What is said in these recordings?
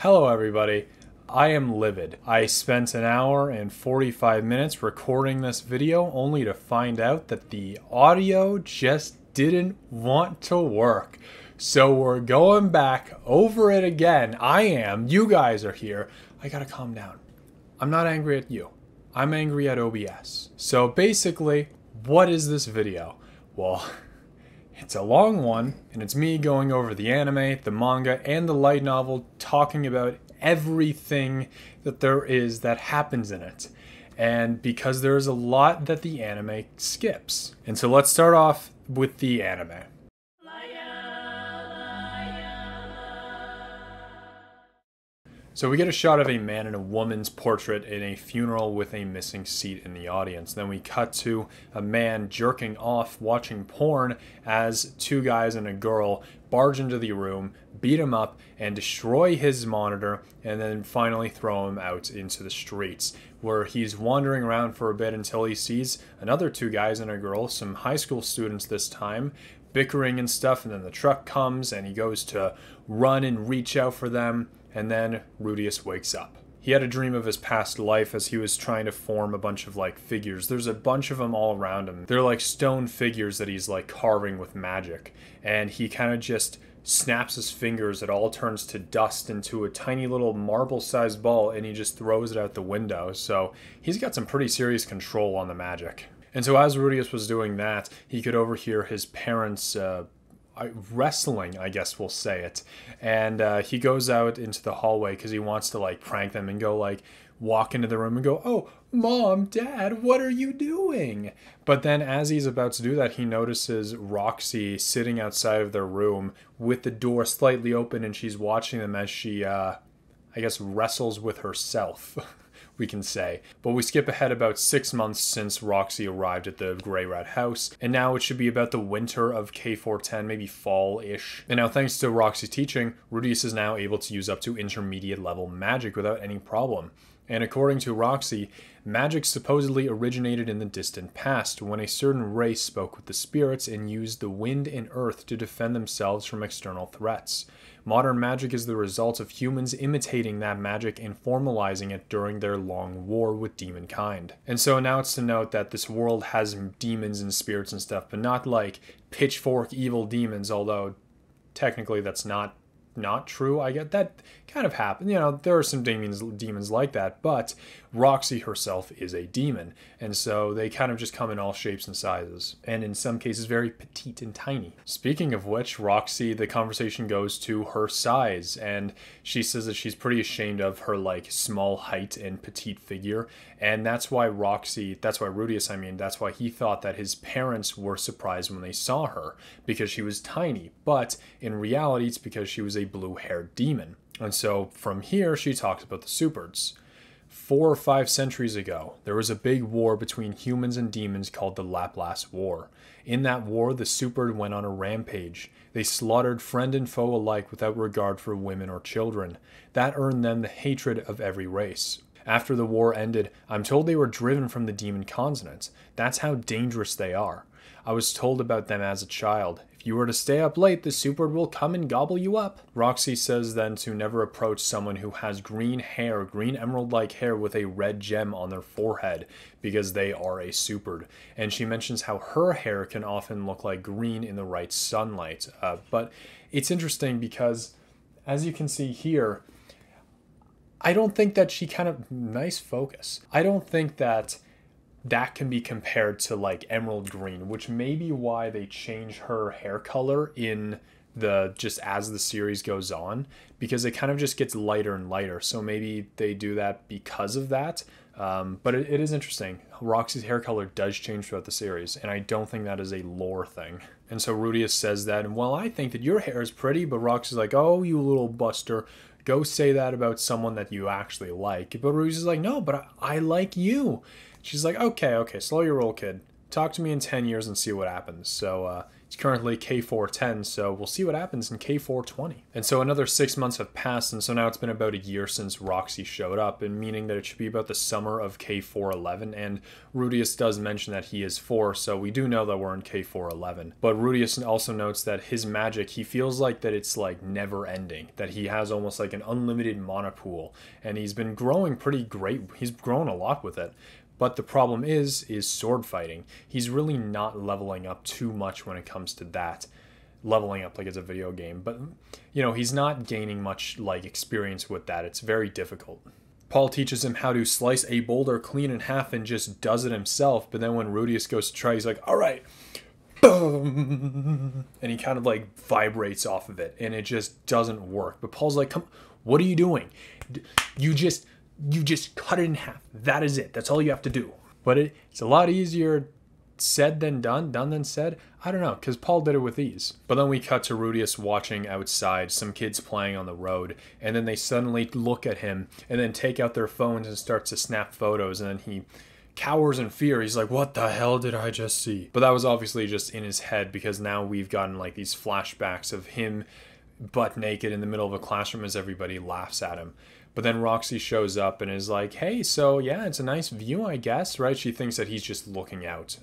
Hello everybody, I am livid. I spent an hour and 45 minutes recording this video only to find out that the audio just didn't want to work. So we're going back over it again. You guys are here. I gotta calm down. I'm not angry at you. I'm angry at OBS. So basically, what is this video? Well, it's a long one, and it's me going over the anime, the manga, and the light novel, talking about everything that there is that happens in it. And because there's a lot that the anime skips. And so let's start off with the anime. So we get a shot of a man and a woman's portrait in a funeral with a missing seat in the audience. Then we cut to a man jerking off watching porn as two guys and a girl barge into the room, beat him up, and destroy his monitor, and then finally throw him out into the streets, where he's wandering around for a bit until he sees another two guys and a girl, some high school students this time, bickering and stuff, and then the truck comes and he goes to run and reach out for them. And then Rudeus wakes up. He had a dream of his past life as he was trying to form a bunch of figures. There's a bunch of them all around him. They're like stone figures that he's carving with magic. And he kind of just snaps his fingers. It all turns to dust into a tiny little marble-sized ball, and he just throws it out the window. So he's got some pretty serious control on the magic. And so as Rudeus was doing that, he could overhear his parents wrestling, I guess we'll say it. And he goes out into the hallway because he wants to prank them and go walk into the room and go, "Oh, Mom, Dad, what are you doing?" But then as he's about to do that, he notices Roxy sitting outside of their room with the door slightly open, and she's watching them as she, I guess, wrestles with herself. We can say. But we skip ahead about 6 months since Roxy arrived at the Grey Rat house, and now it should be about the winter of K410, maybe fall-ish. And now thanks to Roxy's teaching, Rudeus is now able to use up to intermediate level magic without any problem. And according to Roxy, magic supposedly originated in the distant past when a certain race spoke with the spirits and used the wind and earth to defend themselves from external threats. Modern magic is the result of humans imitating that magic and formalizing it during their long war with demonkind. And so now it's to note that this world has demons and spirits and stuff, but not pitchfork evil demons, although technically that's not true. I get that kind of happened. There are some demons like that, but Roxy herself is a demon. And so they kind of just come in all shapes and sizes. And in some cases, very petite and tiny. Speaking of which, Roxy, the conversation goes to her size. And she says that she's pretty ashamed of her small height and petite figure. And that's why Rudeus, that's why he thought that his parents were surprised when they saw her. Because she was tiny. But in reality, it's because she was a blue-haired demon. And so from here, she talks about the Superds. 4 or 5 centuries ago, there was a big war between humans and demons called the Laplace War. In that war, the Superd went on a rampage. They slaughtered friend and foe alike without regard for women or children. That earned them the hatred of every race. After the war ended, I'm told they were driven from the demon continent. That's how dangerous they are. I was told about them as a child. If you were to stay up late, the Superd will come and gobble you up. Roxy says then to never approach someone who has green hair, green emerald-like hair with a red gem on their forehead, because they are a Superd. And she mentions how her hair can often look like green in the right sunlight. But it's interesting because, as you can see here, I don't think that she nice focus. I don't think that can be compared to emerald green, which may be why they change her hair color in just as the series goes on, because it kind of just gets lighter and lighter. So maybe they do that because of that. But it is interesting. Roxy's hair color does change throughout the series, and I don't think that is a lore thing. And so Rudeus says that, and well, I think that your hair is pretty, but Roxy's like, "Oh, you little buster. Go say that about someone that you actually like." But Rudeus is like, "No, but I like you." She's like, okay, slow your roll, kid. Talk to me in 10 years and see what happens. So He's currently K410, so we'll see what happens in K420. And so another 6 months have passed, and so now it's been about a year since Roxy showed up, and meaning that it should be about the summer of K411, and Rudeus does mention that he is 4, so we do know that we're in K411. But Rudeus also notes that his magic, he feels like that it's like never ending, that he has almost like an unlimited mana pool, and he's been growing pretty great. He's grown a lot with it. But the problem is sword fighting. He's really not leveling up too much when it comes to that. Leveling up like it's a video game. But, you know, he's not gaining much like experience with that. It's very difficult. Paul teaches him how to slice a boulder clean in half and just does it himself. But then when Rudeus goes to try, he's like, all right. Boom. And he kind of like vibrates off of it. And it just doesn't work. But Paul's like, come, what are you doing? You just cut it in half. That is it. That's all you have to do. But it's a lot easier said than done than said. I don't know, because Paul did it with ease. But then we cut to Rudeus watching outside, some kids playing on the road, and then they suddenly look at him and then take out their phones and start to snap photos, and then he cowers in fear. He's like, what the hell did I just see? But that was obviously just in his head, because now we've gotten like these flashbacks of him butt naked in the middle of a classroom as everybody laughs at him. But then Roxy shows up and is like, hey, so yeah, it's a nice view, I guess, right? She thinks that he's just looking out,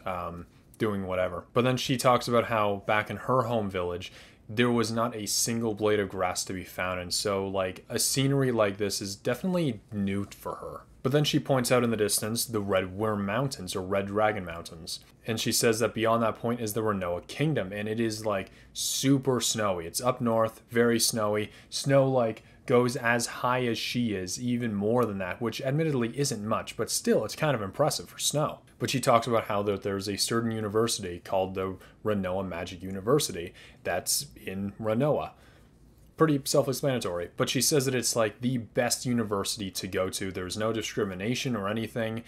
doing whatever. But then she talks about how back in her home village, there was not a single blade of grass to be found. And so like a scenery like this is definitely new for her. But then she points out in the distance the Red Worm Mountains, or Red Dragon Mountains. And she says that beyond that point is the Renoa Kingdom. And it is like super snowy. It's up north, very snowy. Snow like goes as high as she is, even more than that, which admittedly isn't much, but still it's kind of impressive for snow. But she talks about how there's a certain university called the Renoa Magic University that's in Renoa. Pretty self-explanatory, but she says that it's like the best university to go to. There's no discrimination or anything.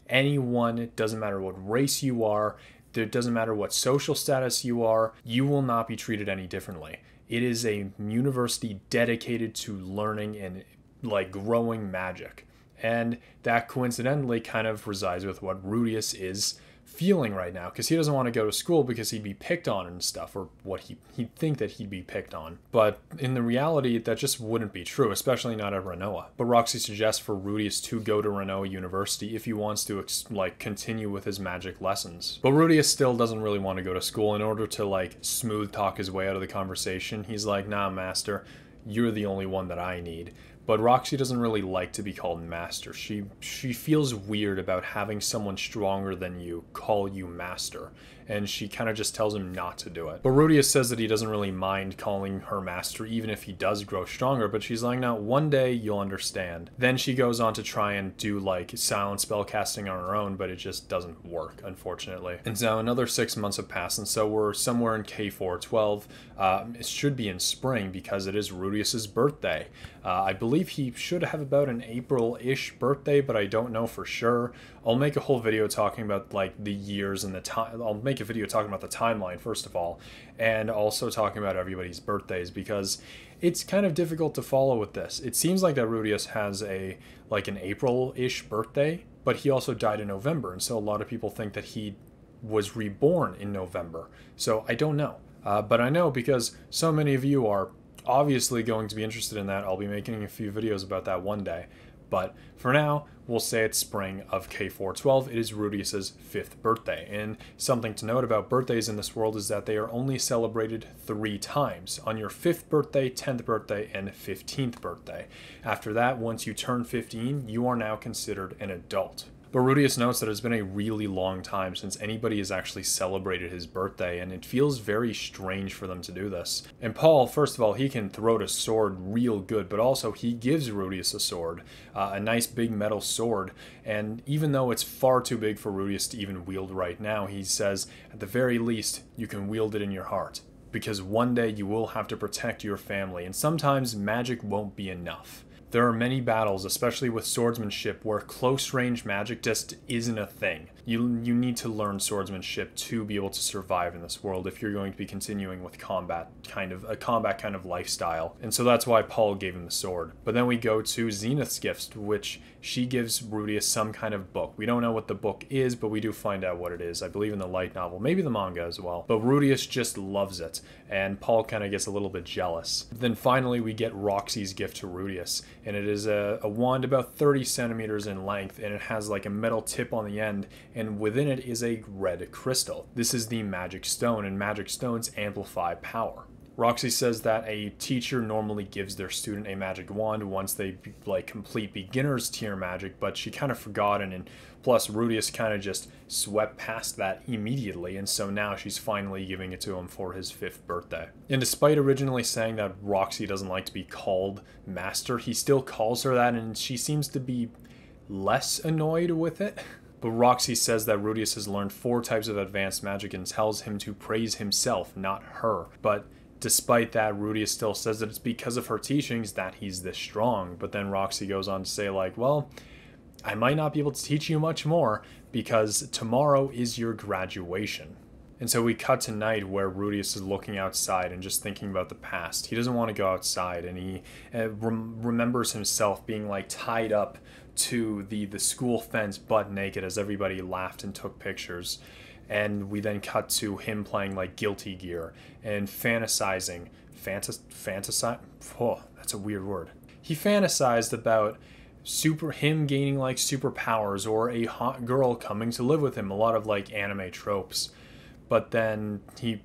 Anyone, it doesn't matter what race you are, it doesn't matter what social status you are, you will not be treated any differently. It is a university dedicated to learning and like growing magic. And that coincidentally kind of resides with what Rudeus is feeling right now, because he doesn't want to go to school because he'd be picked on and stuff, or what he'd think that he'd be picked on. But in the reality, that just wouldn't be true, especially not at Renoa. But Roxy suggests for Rudeus to go to Renoa University if he wants to like continue with his magic lessons. But Rudeus still doesn't really want to go to school. In order to like smooth talk his way out of the conversation, he's like, nah, master, you're the only one that I need. But Roxy doesn't really like to be called master. She feels weird about having someone stronger than you call you master. And she kind of just tells him not to do it. But Rudeus says that he doesn't really mind calling her master even if he does grow stronger. But she's like, no, one day you'll understand. Then she goes on to try and do like silent spell casting on her own, but it just doesn't work, unfortunately. And so another 6 months have passed, and so we're somewhere in K412. It should be in spring because it is Rudeus's birthday. I believe he should have about an April-ish birthday, but I don't know for sure. I'll make a whole video talking about like the years and the time. I'll make a video talking about the timeline first of all, and also talking about everybody's birthdays, because it's kind of difficult to follow with this. It seems like that Rudeus has an April-ish birthday, but he also died in November, and so a lot of people think that he was reborn in November. So I don't know, but I know because so many of you are obviously going to be interested in that. I'll be making a few videos about that one day. But for now, we'll say it's spring of K412. It is Rudeus's 5th birthday. And something to note about birthdays in this world is that they are only celebrated 3 times. On your 5th birthday, 10th birthday, and 15th birthday. After that, once you turn 15, you are now considered an adult. But Rudeus notes that it's been a really long time since anybody has actually celebrated his birthday, and it feels very strange for them to do this. And Paul, first of all, he can throw a sword real good, but also he gives Rudeus a sword, a nice big metal sword, and even though it's far too big for Rudeus to even wield right now, he says, at the very least, you can wield it in your heart. Because one day you will have to protect your family, and sometimes magic won't be enough. There are many battles, especially with swordsmanship, where close-range magic just isn't a thing. You need to learn swordsmanship to be able to survive in this world if you're going to be continuing with combat kind of lifestyle. And so that's why Paul gave him the sword. But then we go to Zenith's gift, which she gives Rudeus some kind of book. We don't know what the book is, but we do find out what it is. I believe in the light novel, maybe the manga as well. But Rudeus just loves it, and Paul kind of gets a little bit jealous. Then finally we get Roxy's gift to Rudeus, and it is a wand about 30 centimeters in length, and it has like a metal tip on the end, and within it is a red crystal. This is the magic stone, and magic stones amplify power. Roxy says that a teacher normally gives their student a magic wand once they like complete beginner's tier magic, but she kind of forgot, and plus Rudeus kind of just swept past that immediately, and so now she's finally giving it to him for his 5th birthday. And despite originally saying that Roxy doesn't like to be called master, he still calls her that, and she seems to be less annoyed with it. But Roxy says that Rudeus has learned 4 types of advanced magic and tells him to praise himself, not her. But despite that, Rudeus still says that it's because of her teachings that he's this strong. But then Roxy goes on to say, like, well, I might not be able to teach you much more because tomorrow is your graduation. And so we cut to night where Rudeus is looking outside and just thinking about the past. He doesn't want to go outside, and he remembers himself being like tied up to the school fence butt naked as everybody laughed and took pictures. And we then cut to him playing like Guilty Gear and fantasizing. Fantasize? Oh, that's a weird word. He fantasized about him gaining like superpowers or a hot girl coming to live with him. A lot of like anime tropes. But then he,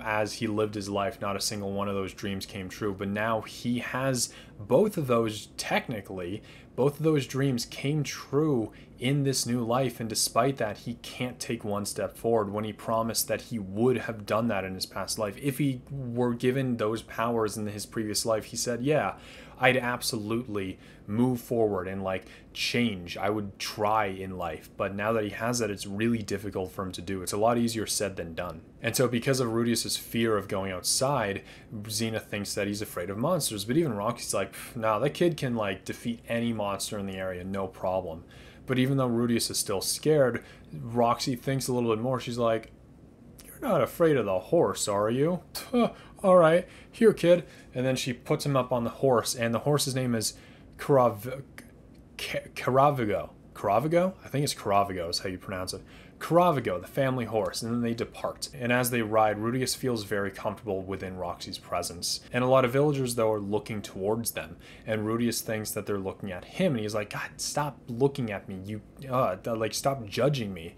as he lived his life, not a single one of those dreams came true. But now he has both of those, technically, both of those dreams came true in this new life. And despite that, he can't take one step forward when he promised that he would have done that in his past life. If he were given those powers in his previous life, he said, yeah, I'd absolutely move forward and like change. I would try in life. But now that he has that, it's really difficult for him to do. It's a lot easier said than done. And so because of Rudeus's fear of going outside, Zenith thinks that he's afraid of monsters. But even Roxy's like, nah, that kid can like defeat any monster in the area, no problem. But even though Rudeus is still scared, Roxy thinks a little bit more. She's like, you're not afraid of the horse, are you? All right, here, kid. And then she puts him up on the horse, and the horse's name is Caravago. Caravago? I think it's Caravago is how you pronounce it. Caravago, the family horse, and then they depart. And as they ride, Rudeus feels very comfortable within Roxy's presence. And a lot of villagers, though, are looking towards them. And Rudeus thinks that they're looking at him, and he's like, God, stop looking at me. Stop judging me.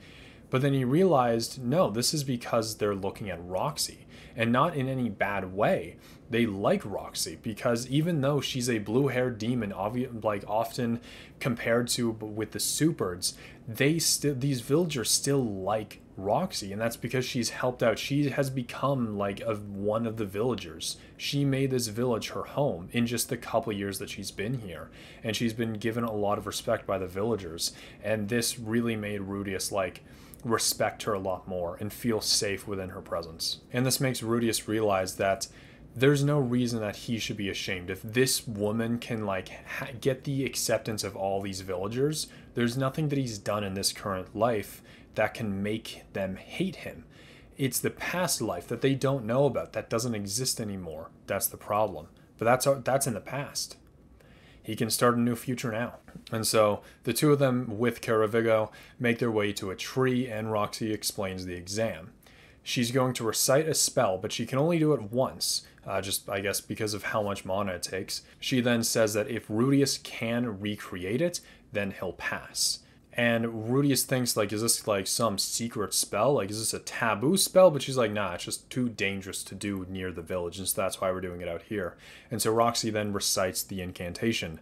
But then he realized, no, this is because they're looking at Roxy. And not in any bad way. They like Roxy because even though she's a blue-haired demon, often compared to with the Superds, these villagers still like Roxy, and that's because she's helped out. She has become like one of the villagers. She made this village her home in just the couple years that she's been here, and she's been given a lot of respect by the villagers. And this really made Rudeus respect her a lot more and feel safe within her presence. And this makes Rudeus realize that there's no reason that he should be ashamed. If this woman can get the acceptance of all these villagers, there's nothing that he's done in this current life that can make them hate him. It's the past life that they don't know about, that doesn't exist anymore. That's the problem. But that's in the past. He can start a new future now. And so the two of them with Caravago make their way to a tree, and Roxy explains the exam. She's going to recite a spell, but she can only do it once, I guess because of how much mana it takes. She then says that if Rudeus can recreate it, then he'll pass. And Rudeus thinks, is this some secret spell? Is this a taboo spell? But she's like, nah, it's just too dangerous to do near the village, and so that's why we're doing it out here. And so Roxy then recites the incantation.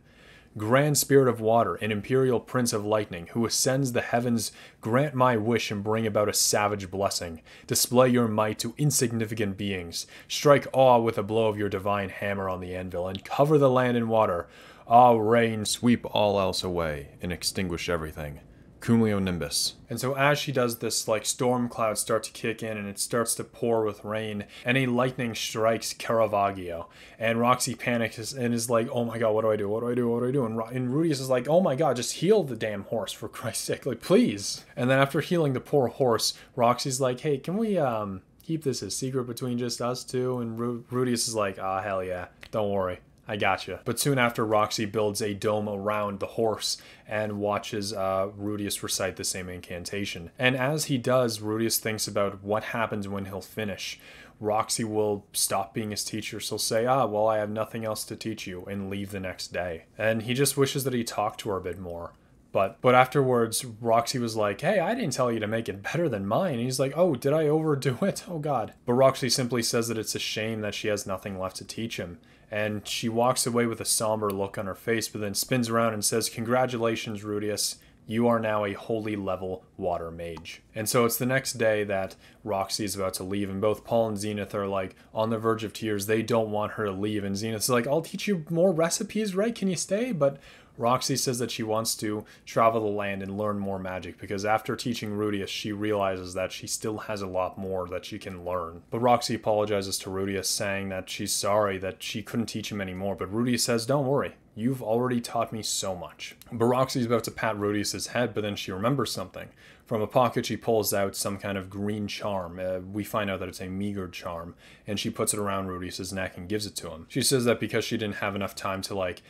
Grand Spirit of Water, an Imperial Prince of Lightning, who ascends the heavens, grant my wish and bring about a savage blessing. Display your might to insignificant beings. Strike awe with a blow of your divine hammer on the anvil, and cover the land in water. Ah, rain, sweep all else away, and extinguish everything. cumulonimbus. And so as she does this, like, storm clouds start to kick in and it starts to pour with rain, and a lightning strikes Caravaggio. And Roxy panics and is like, oh my god, what do I do? What do I do? What do I do? And Rudeus is like, oh my god, just heal the damn horse, for Christ's sake, like, please. And then after healing the poor horse, Roxy's like, hey, can we keep this a secret between just us two? And Rudeus is like, ah, hell yeah, don't worry, I gotcha. But soon after, Roxy builds a dome around the horse and watches Rudeus recite the same incantation. And as he does, Rudeus thinks about what happens when he'll finish. Roxy will stop being his teacher. She'll say, well, I have nothing else to teach you, and leave the next day. And he just wishes that he talked to her a bit more. But afterwards, Roxy was like, hey, I didn't tell you to make it better than mine. And he's like, oh, did I overdo it? Oh, God. But Roxy simply says that it's a shame that she has nothing left to teach him. And she walks away with a somber look on her face, but then spins around and says, congratulations, Rudeus. You are now a holy level water mage. And so it's the next day that Roxy is about to leave, and both Paul and Zenith are like on the verge of tears. They don't want her to leave. And Zenith's like, I'll teach you more recipes, right? Can you stay? But Roxy says that she wants to travel the land and learn more magic, because after teaching Rudeus, she realizes that she still has a lot more that she can learn. But Roxy apologizes to Rudeus, saying that she's sorry that she couldn't teach him anymore. But Rudeus says, don't worry, you've already taught me so much. But Roxy's about to pat Rudeus's head, but then she remembers something. From a pocket, she pulls out some kind of green charm. We find out that it's a meagered charm, and she puts it around Rudeus's neck and gives it to him. She says that because she didn't have enough time to, like,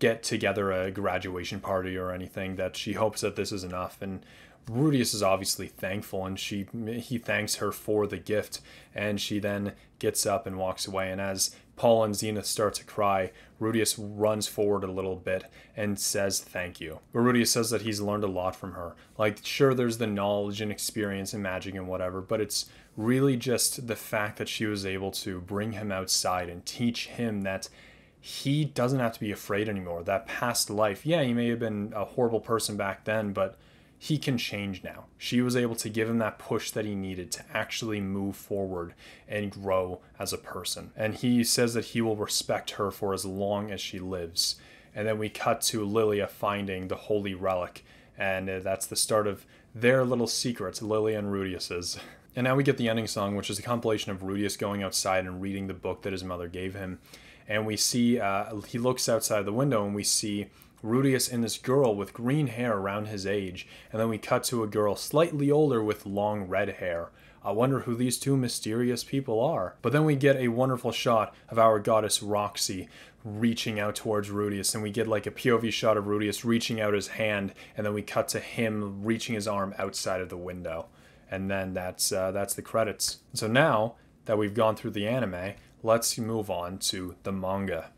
get together a graduation party or anything, that she hopes that this is enough. And Rudeus is obviously thankful, and he thanks her for the gift, and she then gets up and walks away. And as Paul and Zenith start to cry, Rudeus runs forward a little bit and says thank you. But Rudeus says that he's learned a lot from her. Like, sure, there's the knowledge and experience in magic and whatever, but it's really just the fact that she was able to bring him outside and teach him that he doesn't have to be afraid anymore. That past life, yeah, he may have been a horrible person back then, but he can change now. She was able to give him that push that he needed to actually move forward and grow as a person. And he says that he will respect her for as long as she lives. And then we cut to Lilia finding the holy relic, and that's the start of their little secret, Lilia and Rudeus's. And now we get the ending song, which is a compilation of Rudeus going outside and reading the book that his mother gave him. And we see, he looks outside the window, and we see Rudeus and this girl with green hair around his age. And then we cut to a girl slightly older with long red hair. I wonder who these two mysterious people are. But then we get a wonderful shot of our goddess Roxy reaching out towards Rudeus, and we get like a POV shot of Rudeus reaching out his hand, and then we cut to him reaching his arm outside of the window. And then that's the credits. So now that we've gone through the anime, let's move on to the manga.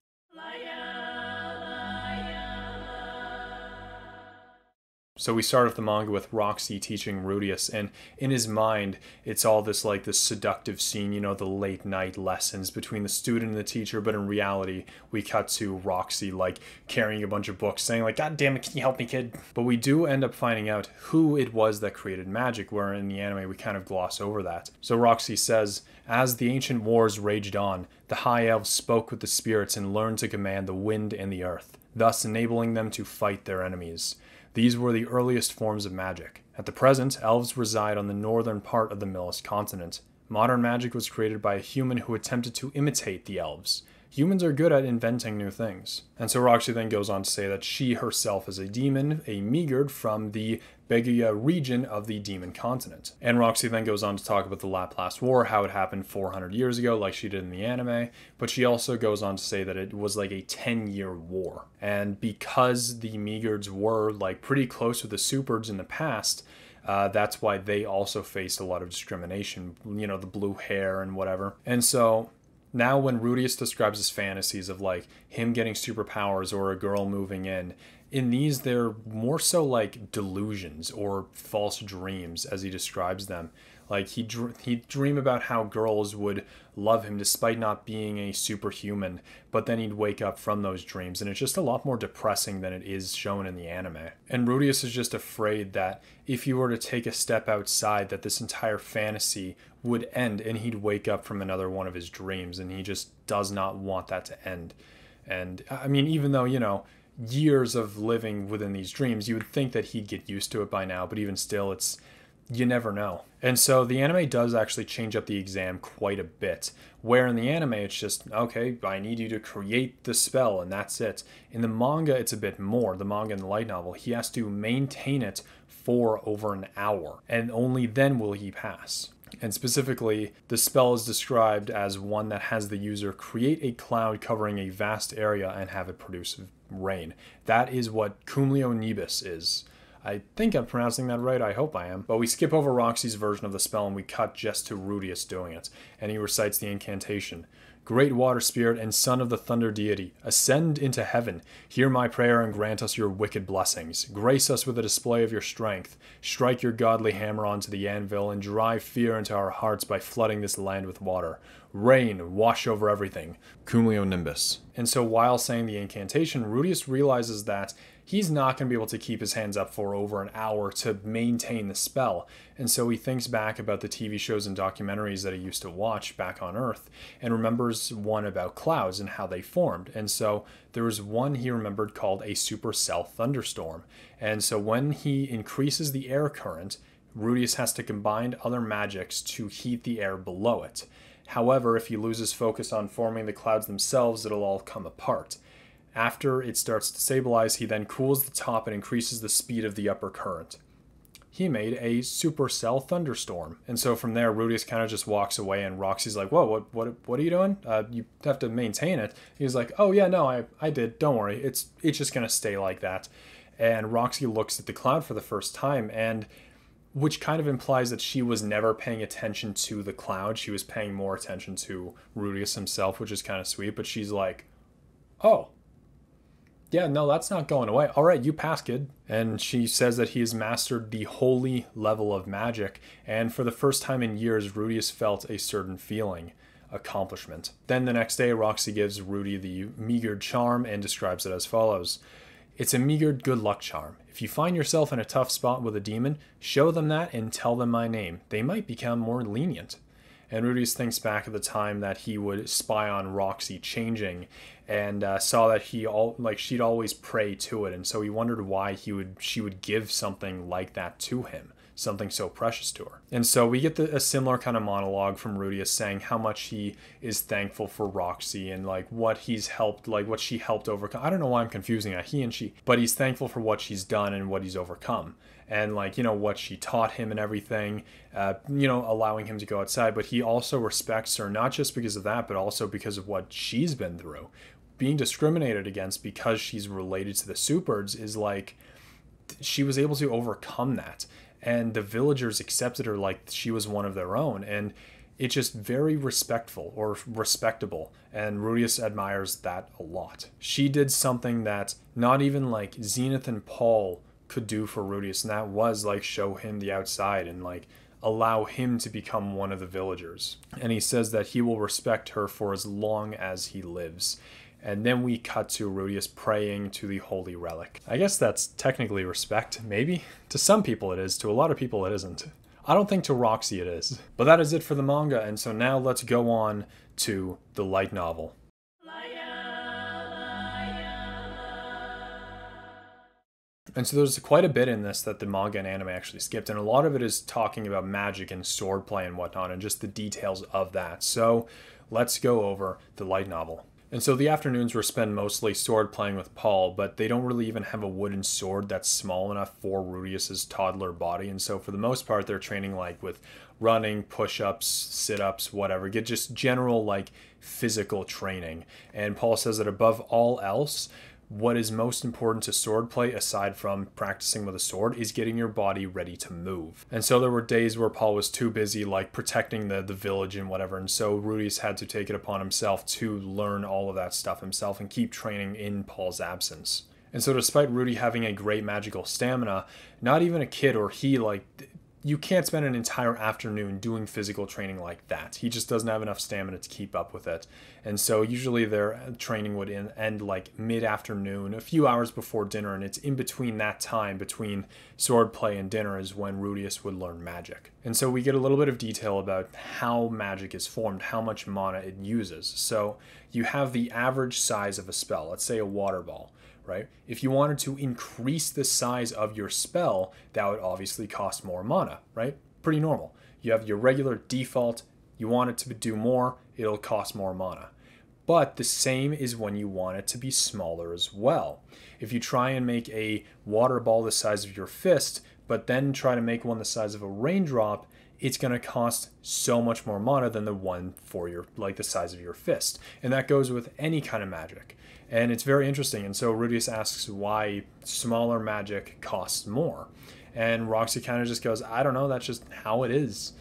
So we start off the manga with Roxy teaching Rudeus, and in his mind, it's all this like this seductive scene, you know, the late night lessons between the student and the teacher, but in reality, we cut to Roxy like carrying a bunch of books saying like, God damn it, can you help me, kid? But we do end up finding out who it was that created magic, where in the anime we kind of gloss over that. So Roxy says, as the ancient wars raged on, the high elves spoke with the spirits and learned to command the wind and the earth, thus enabling them to fight their enemies. These were the earliest forms of magic. At the present, elves reside on the northern part of the Millis continent. Modern magic was created by a human who attempted to imitate the elves. Humans are good at inventing new things. And so Roxy then goes on to say that she herself is a demon, a Meagard from the Beguia region of the demon continent. And Roxy then goes on to talk about the Laplace War, how it happened 400 years ago like she did in the anime, but she also goes on to say that it was like a 10-year war. And because the Meagards were like pretty close with the Superds in the past, that's why they also faced a lot of discrimination, you know, the blue hair and whatever. And so now when Rudeus describes his fantasies of like him getting superpowers or a girl moving in these they're more so like delusions or false dreams as he describes them. Like he'd dream about how girls would love him despite not being a superhuman, but then he'd wake up from those dreams, and it's just a lot more depressing than it is shown in the anime. And Rudeus is just afraid that if he were to take a step outside, that this entire fantasy would end and he'd wake up from another one of his dreams, and he just does not want that to end. And I mean, even though, you know, years of living within these dreams, you would think that he'd get used to it by now, but even still, you never know. And so the anime does actually change up the exam quite a bit, where in the anime it's just, okay, I need you to create the spell and that's it. In the manga, it's a bit more. The manga and the light novel, he has to maintain it for over an hour, and only then will he pass. And specifically, the spell is described as one that has the user create a cloud covering a vast area and have it produce rain. That is what cumulonimbus is. I think I'm pronouncing that right, I hope I am. But we skip over Roxy's version of the spell and we cut just to Rudeus doing it. And he recites the incantation. Great water spirit and son of the thunder deity, ascend into heaven. Hear my prayer and grant us your wicked blessings. Grace us with a display of your strength. Strike your godly hammer onto the anvil and drive fear into our hearts by flooding this land with water. Rain, wash over everything. Cumulonimbus. And so while saying the incantation, Rudeus realizes that he's not going to be able to keep his hands up for over an hour to maintain the spell. And so he thinks back about the TV shows and documentaries that he used to watch back on Earth and remembers one about clouds and how they formed. And so there was one he remembered called a supercell thunderstorm. And so when he increases the air current, Rudeus has to combine other magics to heat the air below it. However, if he loses focus on forming the clouds themselves, it'll all come apart. After it starts to stabilize, he then cools the top and increases the speed of the upper current. He made a supercell thunderstorm. And so from there, Rudeus kind of just walks away and Roxy's like, whoa, what are you doing? You have to maintain it. He's like, oh yeah, no, I did. Don't worry. It's just going to stay like that. And Roxy looks at the cloud for the first time, and which kind of implies that she was never paying attention to the cloud. She was paying more attention to Rudeus himself, which is kind of sweet. But she's like, oh, yeah, no, that's not going away. All right, you pass, kid. And she says that he has mastered the holy level of magic. And for the first time in years, Rudeus felt a certain feeling, accomplishment. Then the next day, Roxy gives Rudy the meagered charm and describes it as follows. It's a meagered good luck charm. If you find yourself in a tough spot with a demon, show them that and tell them my name. They might become more lenient. And Rudeus thinks back at the time that he would spy on Roxy changing and saw that she'd always pray to it. And so he wondered why she would give something like that to him, something so precious to her. And so we get a similar kind of monologue from Rudeus saying how much he is thankful for Roxy and what she helped overcome. I don't know why I'm confusing that, he and she, but he's thankful for what she's done and what he's overcome. And what she taught him and everything, allowing him to go outside. But he also respects her, not just because of that, but also because of what she's been through. Being discriminated against because she's related to the Superds is she was able to overcome that. And the villagers accepted her like she was one of their own. And it's just very respectful or respectable. And Rudeus admires that a lot. She did something that not even Zenith and Paul could do for Rudeus, and that was show him the outside and allow him to become one of the villagers. And he says that he will respect her for as long as he lives. And then we cut to Rudeus praying to the holy relic. I guess that's technically respect, maybe? To some people it is, to a lot of people it isn't. I don't think to Roxy it is. But that is it for the manga, and so now let's go on to the light novel. And so there's quite a bit in this that the manga and anime actually skipped, and a lot of it is talking about magic and swordplay and whatnot, and just the details of that. So let's go over the light novel. And so the afternoons were spent mostly sword playing with Paul, but they don't really even have a wooden sword that's small enough for Rudeus's toddler body. And so for the most part, they're training with running, push-ups, sit-ups, whatever. Get just general physical training. And Paul says that above all else, what is most important to swordplay, aside from practicing with a sword, is getting your body ready to move. And so there were days where Paul was too busy protecting the village and whatever, and so Rudeus had to take it upon himself to learn all of that stuff himself and keep training in Paul's absence. And so despite Rudy having a great magical stamina, not even a kid or he you can't spend an entire afternoon doing physical training like that. He just doesn't have enough stamina to keep up with it. And so usually their training would end mid-afternoon, a few hours before dinner, and it's in between that time, between swordplay and dinner, is when Rudeus would learn magic. And so we get a little bit of detail about how magic is formed, how much mana it uses. So you have the average size of a spell, let's say a water ball, right? If you wanted to increase the size of your spell, that would obviously cost more mana, right? Pretty normal. You have your regular default, you want it to do more, it'll cost more mana. But the same is when you want it to be smaller as well. If you try and make a water ball the size of your fist, but then try to make one the size of a raindrop, it's going to cost so much more mana than the one for your, like, the size of your fist. And that goes with any kind of magic. And it's very interesting. And so Rudeus asks why smaller magic costs more. And Roxy kind of just goes, I don't know, that's just how it is.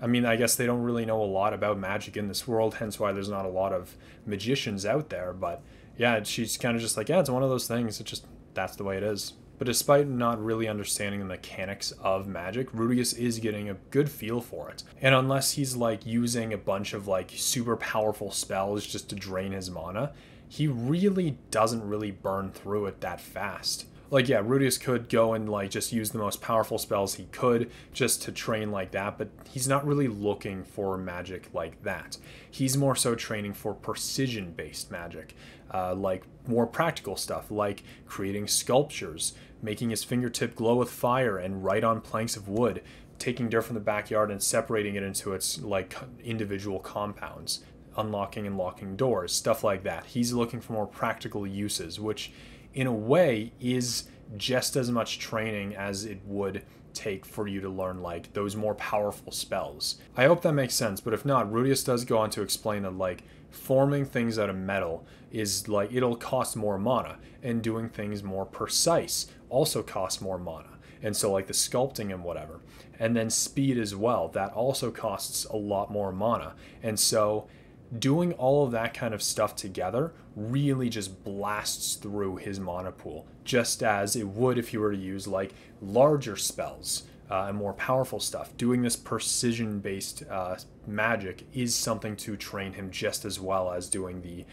I mean, I guess they don't really know a lot about magic in this world, hence why there's not a lot of magicians out there. But yeah, she's kind of just like, yeah, it's one of those things. It's just, that's the way it is. But despite not really understanding the mechanics of magic, Rudeus is getting a good feel for it. And unless he's like using a bunch of like super powerful spells just to drain his mana, he really doesn't really burn through it that fast. Like, yeah, Rudeus could go and like just use the most powerful spells he could just to train like that, but he's not really looking for magic like that. He's more so training for precision-based magic, like more practical stuff, like creating sculptures, making his fingertip glow with fire and write on planks of wood, taking dirt from the backyard and separating it into its like individual compounds, unlocking and locking doors, stuff like that. He's looking for more practical uses, which in a way is just as much training as it would take for you to learn like those more powerful spells. I hope that makes sense, but if not, Rudeus does go on to explain that like forming things out of metal is like, it'll cost more mana, and doing things more precise also costs more mana. And so like the sculpting and whatever, and then speed as well, that also costs a lot more mana. And so doing all of that kind of stuff together really just blasts through his mana pool, just as it would if you were to use like larger spells and more powerful stuff. Doing this precision-based magic is something to train him just as well as doing the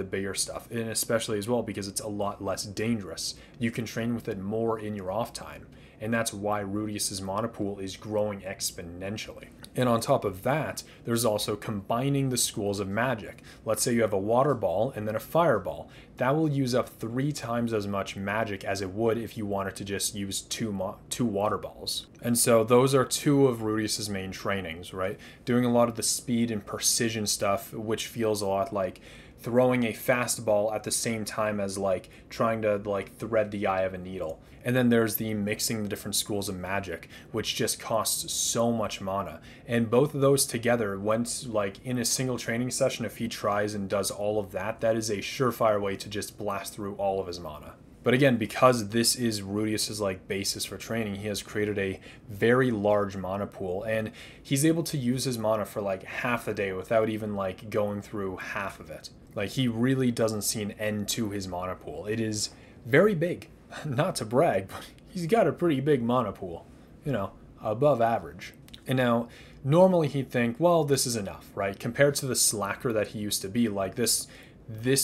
bigger stuff, and especially as well because it's a lot less dangerous. You can train with it more in your off time, and that's why Rudeus's mana pool is growing exponentially. And on top of that, there's also combining the schools of magic. Let's say you have a water ball and then a fireball. That will use up 3 times as much magic as it would if you wanted to just use two water balls. And so those are 2 of Rudeus's main trainings, right? Doing a lot of the speed and precision stuff, which feels a lot like throwing a fastball at the same time as like trying to like thread the eye of a needle. And then there's the mixing the different schools of magic, which just costs so much mana. And both of those together, once like in a single training session, if he tries and does all of that, that is a surefire way to just blast through all of his mana. But again, because this is Rudeus's like basis for training, he has created a very large mana pool, and he's able to use his mana for like half the day without even like going through half of it. Like, he really doesn't see an end to his mana pool. It is very big. Not to brag, but he's got a pretty big mana pool. You know, above average. And now, normally he'd think, well, this is enough, right? Compared to the slacker that he used to be, like this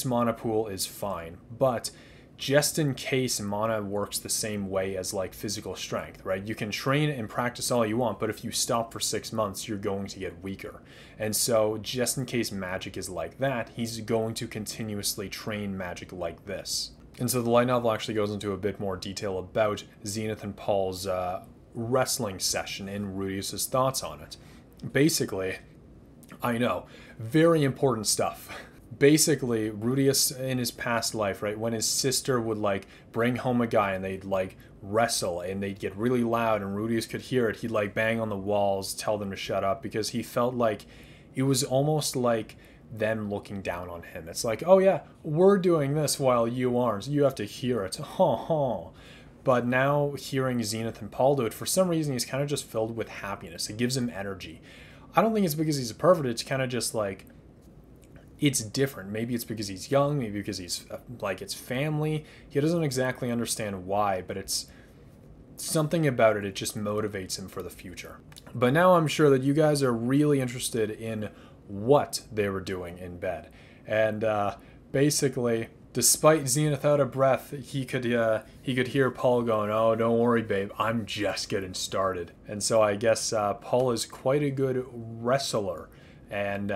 mana pool is fine. But just in case mana works the same way as like physical strength, right? You can train and practice all you want, but if you stop for 6 months, you're going to get weaker. And so just in case magic is like that, he's going to continuously train magic like this. And so the light novel actually goes into a bit more detail about Zenith and Paul's wrestling session and Rudeus's thoughts on it. Basically, I know, very important stuff. Basically, Rudeus in his past life, right, when his sister would like bring home a guy and they'd like wrestle and they'd get really loud and Rudeus could hear it, he'd like bang on the walls, tell them to shut up, because he felt like it was almost like them looking down on him. It's like, oh yeah, we're doing this while you aren't, you have to hear it. But now hearing Zenith and Paul do it, for some reason he's kind of just filled with happiness. It gives him energy. I don't think it's because he's a pervert, it's kind of just like, it's different. Maybe it's because he's young, maybe because he's like, it's family. He doesn't exactly understand why, but it's something about it. It just motivates him for the future. But now I'm sure that you guys are really interested in what they were doing in bed. And basically, despite Zenith out of breath, he could hear Paul going, oh, don't worry, babe, I'm just getting started. And so I guess Paul is quite a good wrestler. And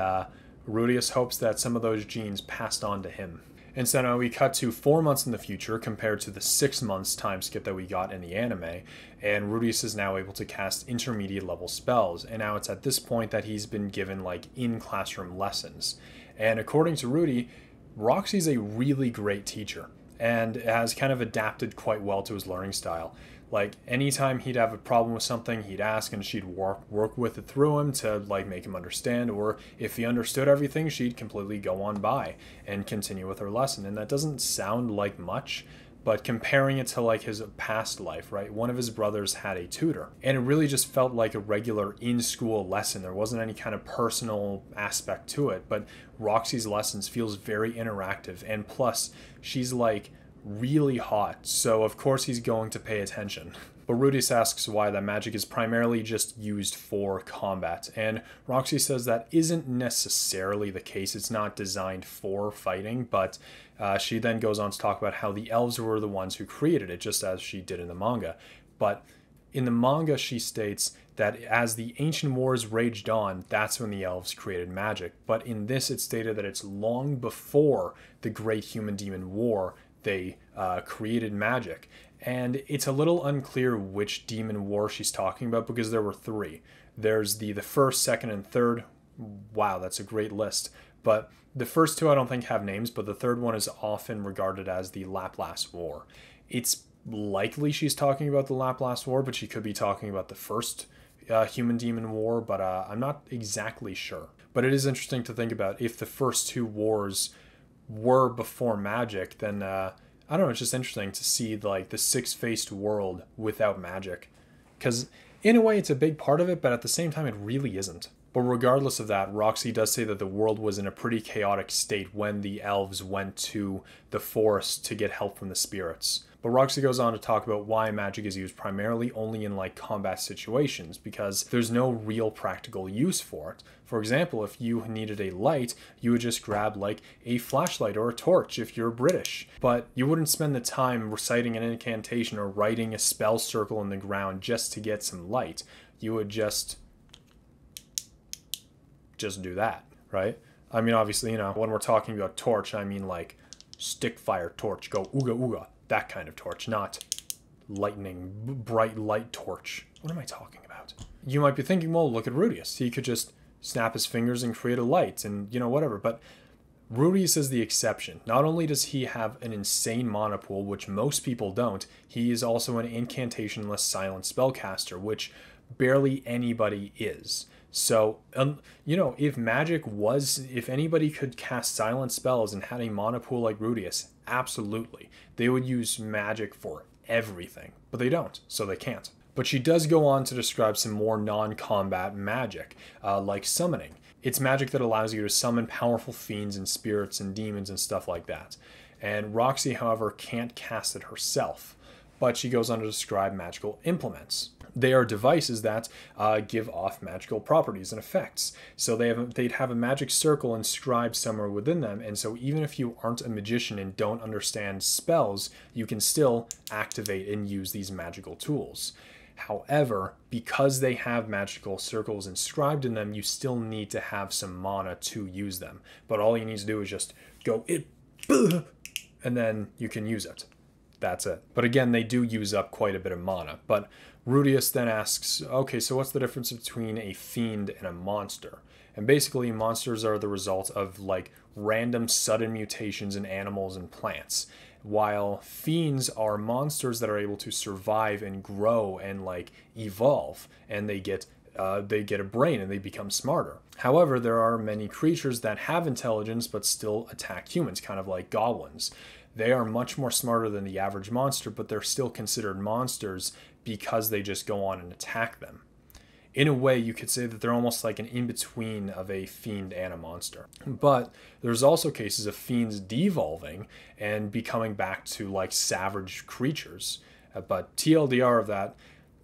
Rudeus hopes that some of those genes passed on to him. And so now we cut to 4 months in the future compared to the 6 months time skip that we got in the anime, and Rudeus is now able to cast intermediate level spells, and now it's at this point that he's been given like in-classroom lessons. And according to Rudy, Roxy's a really great teacher and has kind of adapted quite well to his learning style. Like anytime he'd have a problem with something, he'd ask and she'd work with it through him to like make him understand, or if he understood everything, she'd completely go on by and continue with her lesson. And that doesn't sound like much, but comparing it to like his past life, right? One of his brothers had a tutor, and it really just felt like a regular in-school lesson. There wasn't any kind of personal aspect to it, but Roxy's lessons feels very interactive, and plus she's like really hot, so of course he's going to pay attention. But Rudeus asks why that magic is primarily just used for combat, and Roxy says that isn't necessarily the case. It's not designed for fighting, but she then goes on to talk about how the elves were the ones who created it, just as she did in the manga. But in the manga, she states that as the ancient wars raged on, that's when the elves created magic. But in this, it's stated that it's long before the Great Human-Demon War they created magic. And it's a little unclear which demon war she's talking about, because there were 3. There's the first, second, and third. Wow, that's a great list. But the first 2 I don't think have names, but the third one is often regarded as the Laplace War. It's likely she's talking about the Laplace War, but she could be talking about the first Human-Demon War, but I'm not exactly sure. But it is interesting to think about, if the first 2 wars were before magic, then I don't know, it's just interesting to see like the 6-faced world without magic, because in a way it's a big part of it, but at the same time it really isn't. But regardless of that, Roxy does say that the world was in a pretty chaotic state when the elves went to the forest to get help from the spirits. But Roxy goes on to talk about why magic is used primarily only in like combat situations, because there's no real practical use for it. For example, if you needed a light, you would just grab like a flashlight or a torch if you're British. But you wouldn't spend the time reciting an incantation or writing a spell circle in the ground just to get some light. You would just do that, right? I mean, obviously, you know, when we're talking about torch, I mean like stick fire torch, go ooga ooga, that kind of torch, not lightning, bright light torch. What am I talking about? You might be thinking, well, look at Rudeus. He could just snap his fingers and create a light and, you know, whatever. But Rudeus is the exception. Not only does he have an insane mana pool, which most people don't, he is also an incantationless silent spellcaster, which barely anybody is. So, you know, if anybody could cast silent spells and had a mana pool like Rudeus, absolutely. They would use magic for everything, but they don't, so they can't. But she does go on to describe some more non-combat magic, like summoning. It's magic that allows you to summon powerful fiends and spirits and demons and stuff like that. And Roxy, however, can't cast it herself, but she goes on to describe magical implements. They are devices that give off magical properties and effects. So they'd have a magic circle inscribed somewhere within them, and so even if you aren't a magician and don't understand spells, you can still activate and use these magical tools. However, because they have magical circles inscribed in them, you still need to have some mana to use them. But all you need to do is just go it, and then you can use it. That's it. But again, they do use up quite a bit of mana. But Rudeus then asks, okay, so what's the difference between a fiend and a monster? And basically, monsters are the result of like random sudden mutations in animals and plants, while fiends are monsters that are able to survive and grow and like evolve, and they get a brain and they become smarter. However, there are many creatures that have intelligence but still attack humans, kind of like goblins. They are much more smarter than the average monster, but they're still considered monsters because they just go on and attack them. In a way, you could say that they're almost like an in-between of a fiend and a monster. But there's also cases of fiends devolving and becoming back to like savage creatures. But TLDR of that,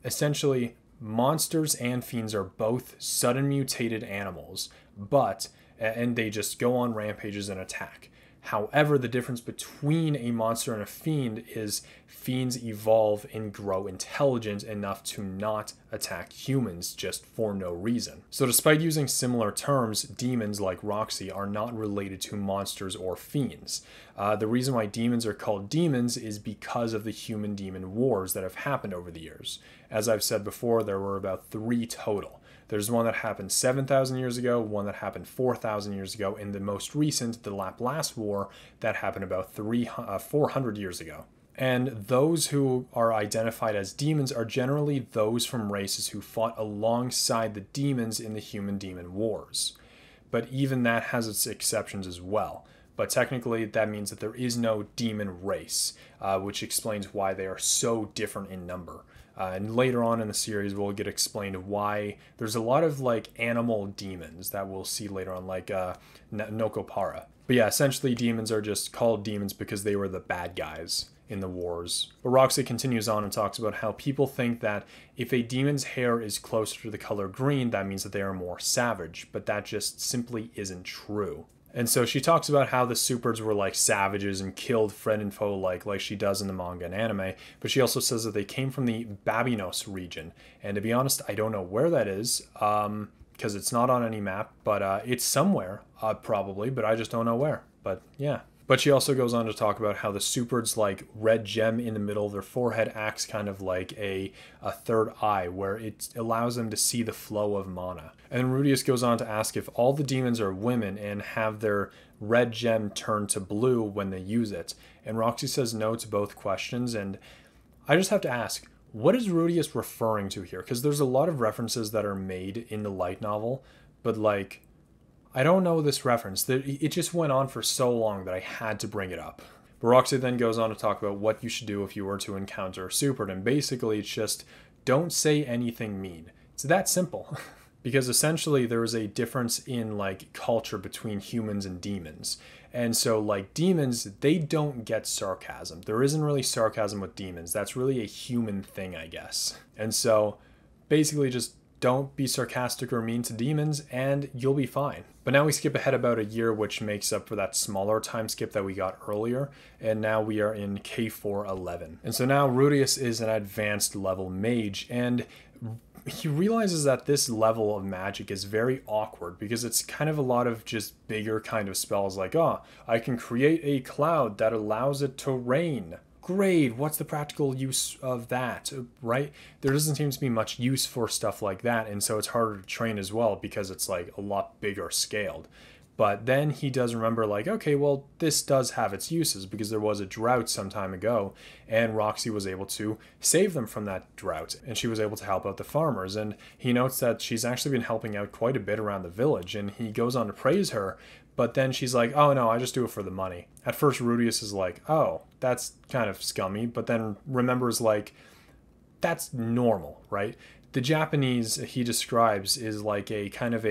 essentially, monsters and fiends are both sudden mutated animals, and they just go on rampages and attack. However, the difference between a monster and a fiend is fiends evolve and grow intelligent enough to not attack humans just for no reason. So despite using similar terms, demons like Roxy are not related to monsters or fiends. The reason why demons are called demons is because of the human-demon wars that have happened over the years. As I've said before, there were about 3 total. There's one that happened 7,000 years ago, one that happened 4,000 years ago, and the most recent, the Laplace War, that happened about 400 years ago. And those who are identified as demons are generally those from races who fought alongside the demons in the human-demon wars. But even that has its exceptions as well. But technically, that means that there is no demon race, which explains why they are so different in number. And later on in the series, we'll get explained why there's a lot of like animal demons that we'll see later on, like Nokopara. But yeah, essentially demons are just called demons because they were the bad guys in the wars. But Roxy continues on and talks about how people think that if a demon's hair is closer to the color green, that means that they are more savage, but that just simply isn't true. And so she talks about how the Superds were like savages and killed friend and foe like she does in the manga and anime, but she also says that they came from the Babinos region. And to be honest, I don't know where that is, because it's not on any map, but it's somewhere, probably, but I just don't know where. But yeah. But she also goes on to talk about how the Superds' like red gem in the middle of their forehead acts kind of like a third eye, where it allows them to see the flow of mana. And Rudeus goes on to ask if all the demons are women and have their red gem turn to blue when they use it. And Roxy says no to both questions, and I just have to ask, what is Rudeus referring to here? Because there's a lot of references that are made in the light novel, but like, I don't know this reference. It just went on for so long that I had to bring it up. But Roxy then goes on to talk about what you should do if you were to encounter a Superd, and basically it's just don't say anything mean. It's that simple. Because essentially there is a difference in like culture between humans and demons. And so like demons, they don't get sarcasm. There isn't really sarcasm with demons. That's really a human thing, I guess. And so basically just don't be sarcastic or mean to demons and you'll be fine. But now we skip ahead about a year, which makes up for that smaller time skip that we got earlier. And now we are in K411. And so now Rudeus is an advanced level mage, and he realizes that this level of magic is very awkward because it's kind of a lot of just bigger kind of spells like, I can create a cloud that allows it to rain. Great, what's the practical use of that, right? There doesn't seem to be much use for stuff like that, and so it's harder to train as well because it's like a lot bigger scaled. But then he does remember like, okay, well, this does have its uses because there was a drought some time ago and Roxy was able to save them from that drought and she was able to help out the farmers. And he notes that she's actually been helping out quite a bit around the village, and he goes on to praise her. But then she's like, oh no, I just do it for the money. At first Rudeus is like, oh, that's kind of scummy, but then remembers like, that's normal, right? The Japanese he describes is like a kind of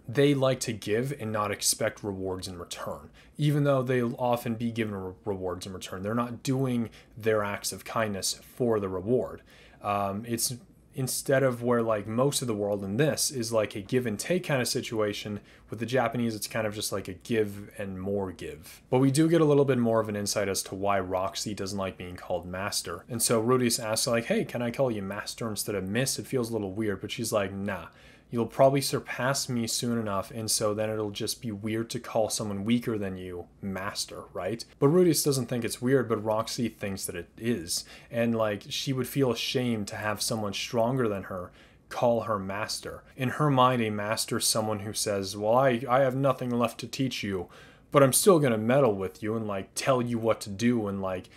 they like to give and not expect rewards in return. Even though they'll often be given rewards in return, they're not doing their acts of kindness for the reward. It's instead of where like most of the world in this is like a give and take kind of situation, with the Japanese it's kind of just like a give and more give. But we do get a little bit more of an insight as to why Roxy doesn't like being called master. And so Rudeus asks like, hey, can I call you master instead of miss? It feels a little weird, but she's like, nah. You'll probably surpass me soon enough, and so then it'll just be weird to call someone weaker than you master, right? But Rudeus doesn't think it's weird, but Roxy thinks that it is. And like, she would feel ashamed to have someone stronger than her call her master. In her mind, a master is someone who says, well, I have nothing left to teach you, but I'm still gonna meddle with you and like tell you what to do and like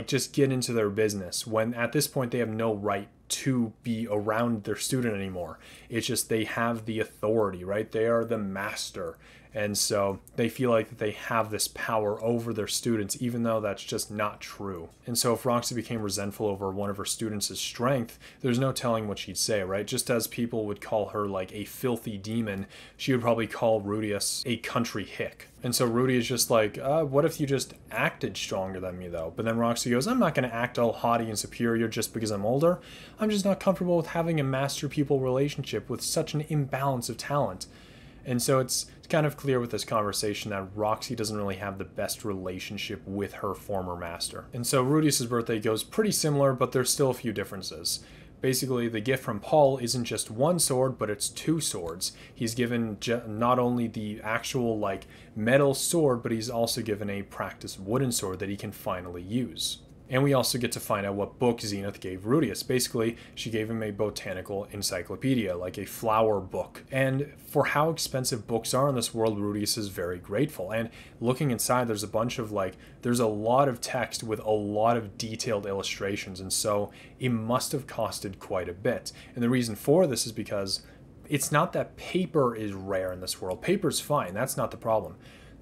just get into their business, when at this point they have no right to be around their student anymore. It's just they have the authority, right? They are the master. And so they feel like that they have this power over their students, even though that's just not true. And so if Roxy became resentful over one of her students' strength, there's no telling what she'd say, right? Just as people would call her like a filthy demon, she would probably call Rudeus a country hick. And so Rudy is just like, what if you just acted stronger than me though? But then Roxy goes, I'm not going to act all haughty and superior just because I'm older. I'm just not comfortable with having a master-pupil relationship with such an imbalance of talent. And so it's kind of clear with this conversation that Roxy doesn't really have the best relationship with her former master. And so Rudeus' birthday goes pretty similar, but there's still a few differences. Basically, the gift from Paul isn't just one sword, but it's two swords. He's given not only the actual, like, metal sword, but he's also given a practice wooden sword that he can finally use. And we also get to find out what book Zenith gave Rudeus. Basically, she gave him a botanical encyclopedia, like a flower book. And for how expensive books are in this world, Rudeus is very grateful. And looking inside, there's a bunch of there's a lot of text with a lot of detailed illustrations. And so it must have costed quite a bit. And the reason for this is because it's not that paper is rare in this world. Paper's fine. That's not the problem.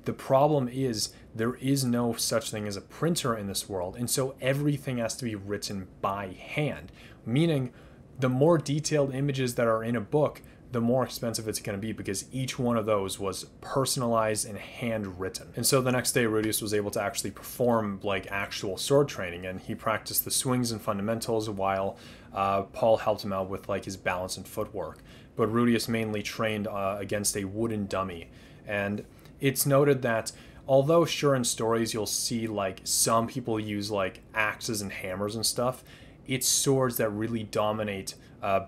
The problem is there is no such thing as a printer in this world, and so everything has to be written by hand, meaning the more detailed images that are in a book, the more expensive it's going to be because each one of those was personalized and handwritten. And so the next day, Rudeus was able to actually perform like actual sword training, and he practiced the swings and fundamentals while Paul helped him out with like his balance and footwork. But Rudeus mainly trained against a wooden dummy. And it's noted that although sure in stories you'll see like some people use like axes and hammers and stuff, it's swords that really dominate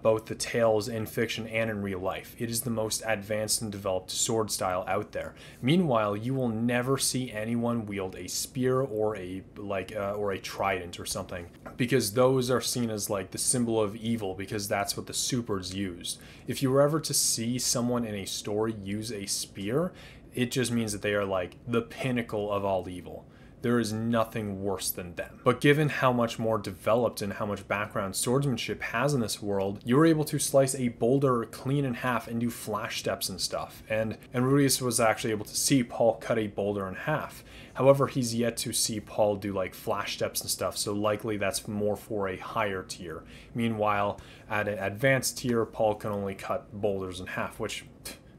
both the tales in fiction and in real life. It is the most advanced and developed sword style out there. Meanwhile, you will never see anyone wield a spear or a trident or something, because those are seen as like the symbol of evil, because that's what the supers used. If you were ever to see someone in a story use a spear, it just means that they are like the pinnacle of all evil. There is nothing worse than them. But given how much more developed and how much background swordsmanship has in this world, you're able to slice a boulder clean in half and do flash steps and stuff. And Rudeus was actually able to see Paul cut a boulder in half. However, he's yet to see Paul do like flash steps and stuff, so likely that's more for a higher tier. Meanwhile, at an advanced tier, Paul can only cut boulders in half, which,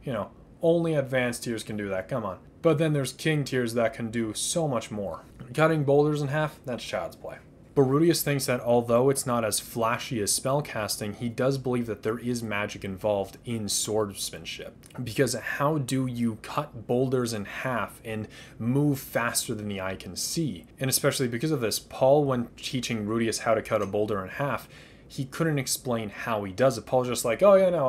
you know, only advanced tiers can do that, come on. But then there's king tiers that can do so much more. Cutting boulders in half, that's child's play. But Rudeus thinks that although it's not as flashy as spellcasting, he does believe that there is magic involved in swordsmanship. Because how do you cut boulders in half and move faster than the eye can see? And especially because of this, Paul, when teaching Rudeus how to cut a boulder in half, he couldn't explain how he does it. Paul's just like, oh yeah, no,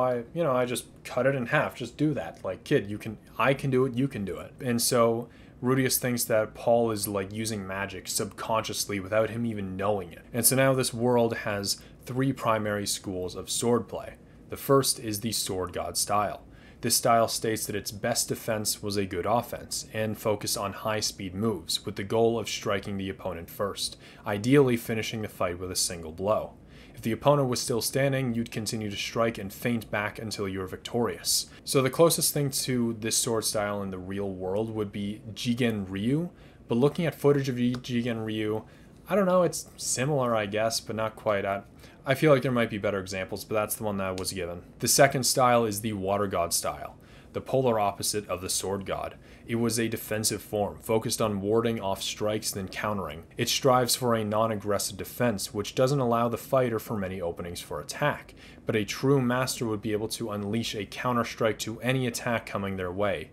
I just cut it in half. Just do that. Like, kid, I can do it, you can do it. And so Rudeus thinks that Paul is like using magic subconsciously without him even knowing it. And so now this world has three primary schools of swordplay. The first is the sword god style. This style states that its best defense was a good offense, and focus on high-speed moves, with the goal of striking the opponent first, ideally finishing the fight with a single blow. If the opponent was still standing, you'd continue to strike and feint back until you were victorious. So the closest thing to this sword style in the real world would be Jigen Ryu, but looking at footage of Jigen Ryu, I don't know, it's similar I guess, but not quite. I feel like there might be better examples, but that's the one that was given. The second style is the water god style, the polar opposite of the sword god. It was a defensive form, focused on warding off strikes then countering. It strives for a non-aggressive defense, which doesn't allow the fighter for many openings for attack, but a true master would be able to unleash a counter-strike to any attack coming their way.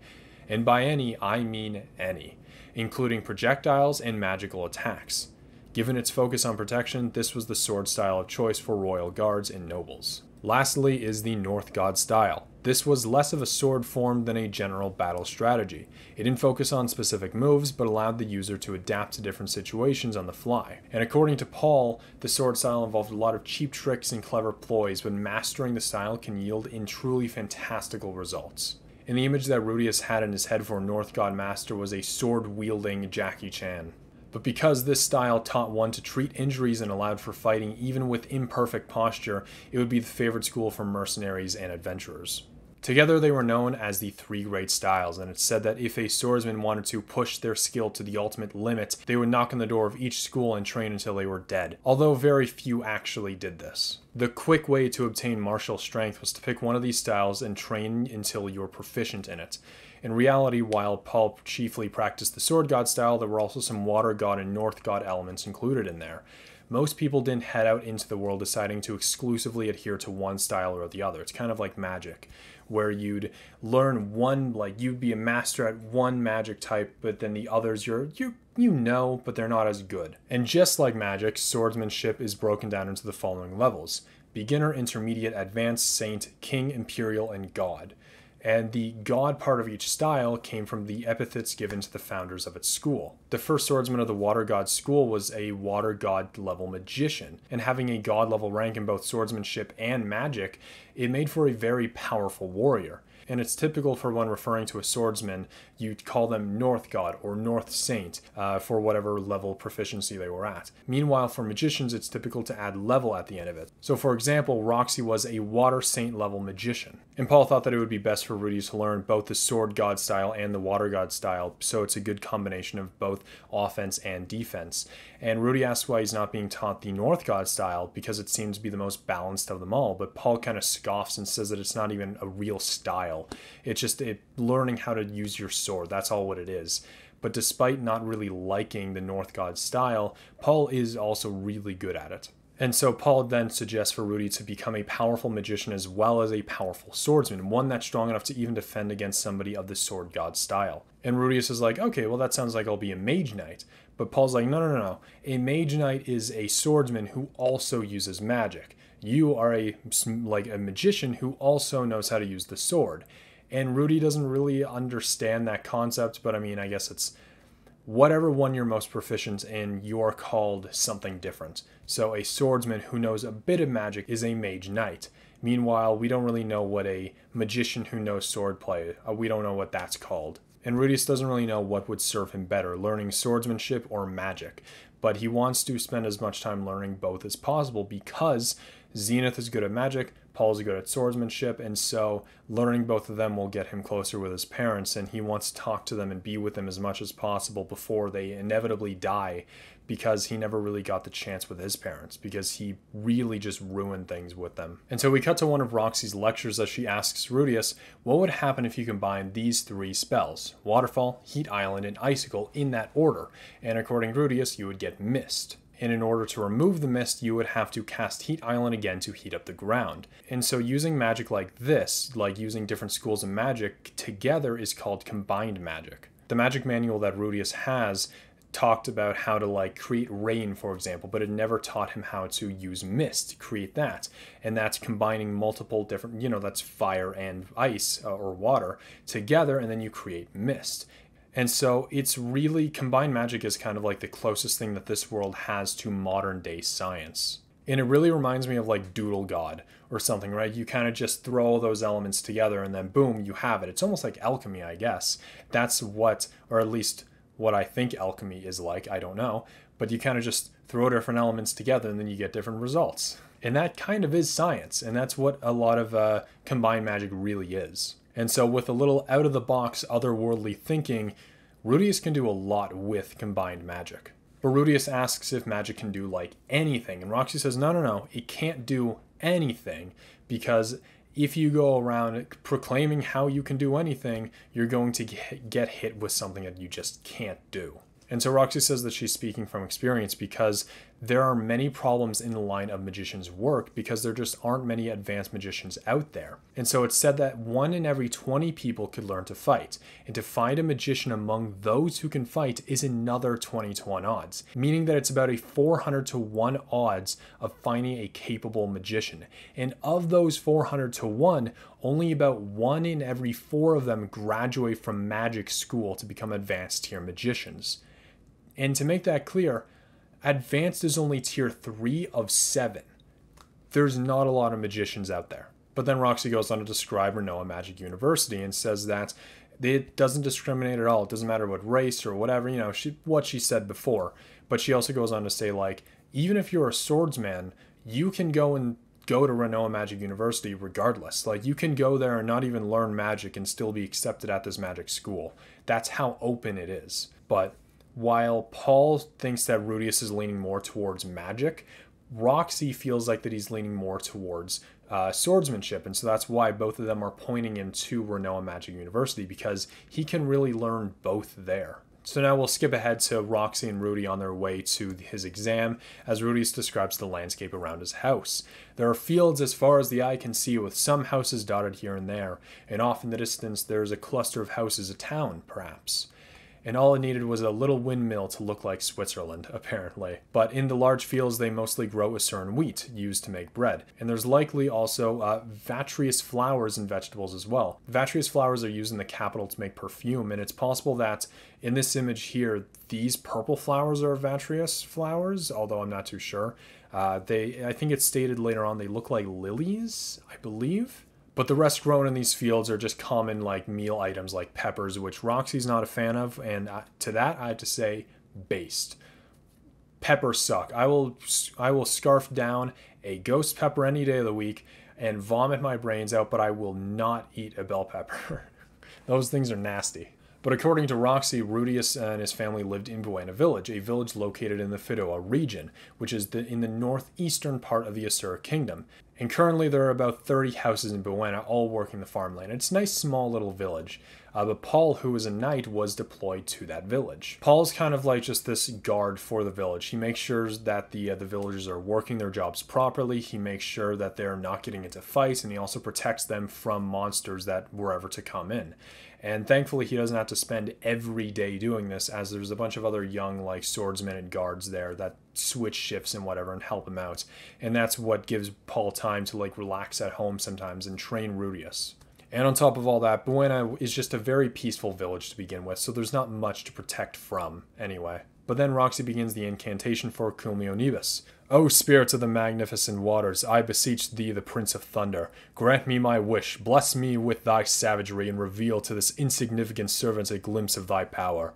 And by any, I mean any, including projectiles and magical attacks. Given its focus on protection, this was the sword style of choice for royal guards and nobles. Lastly is the North God style. This was less of a sword form than a general battle strategy. It didn't focus on specific moves, but allowed the user to adapt to different situations on the fly. And according to Paul, the sword style involved a lot of cheap tricks and clever ploys, but mastering the style can yield in truly fantastical results. And the image that Rudeus had in his head for North God Master was a sword-wielding Jackie Chan. But because this style taught one to treat injuries and allowed for fighting even with imperfect posture, it would be the favorite school for mercenaries and adventurers. Together they were known as the Three Great Styles, and it's said that if a swordsman wanted to push their skill to the ultimate limit, they would knock on the door of each school and train until they were dead, although very few actually did this. The quick way to obtain martial strength was to pick one of these styles and train until you were proficient in it. In reality, while Paul chiefly practiced the Sword God style, there were also some Water God and North God elements included in there. most people didn't head out into the world deciding to exclusively adhere to one style or the other. It's kind of like magic, where you'd learn one, like you'd be a master at one magic type, but then the others you know, but they're not as good. And just like magic, swordsmanship is broken down into the following levels: beginner, intermediate, advanced, saint, king, imperial, and god. And the god part of each style came from the epithets given to the founders of its school. The first swordsman of the water god school was a water god level magician, and having a god level rank in both swordsmanship and magic, it made for a very powerful warrior. And it's typical for when referring to a swordsman, you'd call them North God or North Saint for whatever level proficiency they were at. Meanwhile, for magicians, it's typical to add level at the end of it. So for example, Roxy was a Water Saint level magician. And Paul thought that it would be best for Rudeus to learn both the Sword God style and the Water God style, so it's a good combination of both offense and defense. And Rudy asks why he's not being taught the North God style, because it seems to be the most balanced of them all, but Paul kind of scoffs and says that it's not even a real style. It's just learning how to use your sword. That's all what it is. But despite not really liking the North God style, Paul is also really good at it. And so Paul then suggests for Rudy to become a powerful magician as well as a powerful swordsman, one that's strong enough to even defend against somebody of the Sword God style. And Rudeus is like, okay, well that sounds like I'll be a mage knight. But Paul's like, no. A mage knight is a swordsman who also uses magic. You are a magician who also knows how to use the sword. And Rudy doesn't really understand that concept, but I mean, I guess it's whatever one you're most proficient in, you're called something different. So a swordsman who knows a bit of magic is a mage knight. Meanwhile, we don't really know what a magician who knows swordplay, we don't know what that's called. And Rudeus doesn't really know what would serve him better, learning swordsmanship or magic. But he wants to spend as much time learning both as possible because Zenith is good at magic, Paul's good at swordsmanship, and so learning both of them will get him closer with his parents, and he wants to talk to them and be with them as much as possible before they inevitably die, because he never really got the chance with his parents, because he really just ruined things with them. And so we cut to one of Roxy's lectures as she asks Rudeus, what would happen if you combine these three spells? Waterfall, Heat Island, and Icicle in that order. And according to Rudeus, you would get Mist. And in order to remove the mist, you would have to cast Heat Island again to heat up the ground. And so using magic like this, like using different schools of magic together, is called combined magic. The magic manual that Rudeus has talked about how to create rain, for example, but it never taught him how to use mist to create that. And that's combining multiple different, that's fire and ice or water together, and then you create mist. And so it's really, combined magic is kind of like the closest thing that this world has to modern day science. And it really reminds me of like Doodle God or something, right? You kind of just throw all those elements together and then boom, you have it. It's almost like alchemy, I guess. That's what, or at least what I think alchemy is like, I don't know. But you kind of just throw different elements together and then you get different results. And that kind of is science. And that's what a lot of combined magic really is. And so with a little out-of-the-box, otherworldly thinking, Rudeus can do a lot with combined magic. But Rudeus asks if magic can do anything, and Roxy says, no, it can't do anything, because if you go around proclaiming how you can do anything, you're going to get hit with something that you just can't do. And so Roxy says that she's speaking from experience because there are many problems in the line of magicians' work because there just aren't many advanced magicians out there. And so it's said that 1 in every 20 people could learn to fight. And to find a magician among those who can fight is another 20-to-1 odds, meaning that it's about a 400-to-1 odds of finding a capable magician. And of those 400-to-1, only about 1 in every 4 of them graduate from magic school to become advanced tier magicians. And to make that clear, advanced is only tier 3 of 7. There's not a lot of magicians out there. But then Roxy goes on to describe Renoa Magic University and says that it doesn't discriminate at all. It doesn't matter what race or whatever, what she said before. But she also goes on to say, even if you're a swordsman, you can go to Renoa Magic University regardless. You can go there and not even learn magic and still be accepted at this magic school. That's how open it is. But while Paul thinks that Rudeus is leaning more towards magic, Roxy feels like that he's leaning more towards swordsmanship. And so that's why both of them are pointing him to Renoa Magic University, because he can really learn both there. So now we'll skip ahead to Roxy and Rudy on their way to his exam, as Rudeus describes the landscape around his house. There are fields as far as the eye can see, with some houses dotted here and there, and off in the distance there is a cluster of houses, a town, perhaps. And all it needed was a little windmill to look like Switzerland, apparently. But in the large fields, they mostly grow Assyrian wheat, used to make bread. And there's likely also vitreous flowers and vegetables as well. Vitreous flowers are used in the capital to make perfume, and it's possible that in this image here, these purple flowers are vitreous flowers, although I'm not too sure. I think it's stated later on they look like lilies, I believe. But the rest grown in these fields are just common like meal items like peppers, which Roxy's not a fan of, and to that I have to say, based. Peppers suck. I will scarf down a ghost pepper any day of the week and vomit my brains out, but I will not eat a bell pepper. Those things are nasty. But according to Roxy, Rudeus and his family lived in Buena Village, a village located in the Fidoa region, which is in the northeastern part of the Asura kingdom. And currently there are about 30 houses in Buena, all working the farmland. It's a nice small little village. But Paul, who is a knight, was deployed to that village. Paul's kind of like just this guard for the village. He makes sure that the villagers are working their jobs properly. He makes sure that they're not getting into fights, and he also protects them from monsters that were ever to come in. And thankfully, he doesn't have to spend every day doing this, as there's a bunch of other young, like, swordsmen and guards there that switch shifts and whatever and help him out. And that's what gives Paul time to, like, relax at home sometimes and train Rudeus. And on top of all that, Buena is just a very peaceful village to begin with, so there's not much to protect from, anyway. But then Roxy begins the incantation for Cumulonimbus. O spirits of the magnificent waters, I beseech thee, the Prince of Thunder, grant me my wish, bless me with thy savagery, and reveal to this insignificant servant a glimpse of thy power.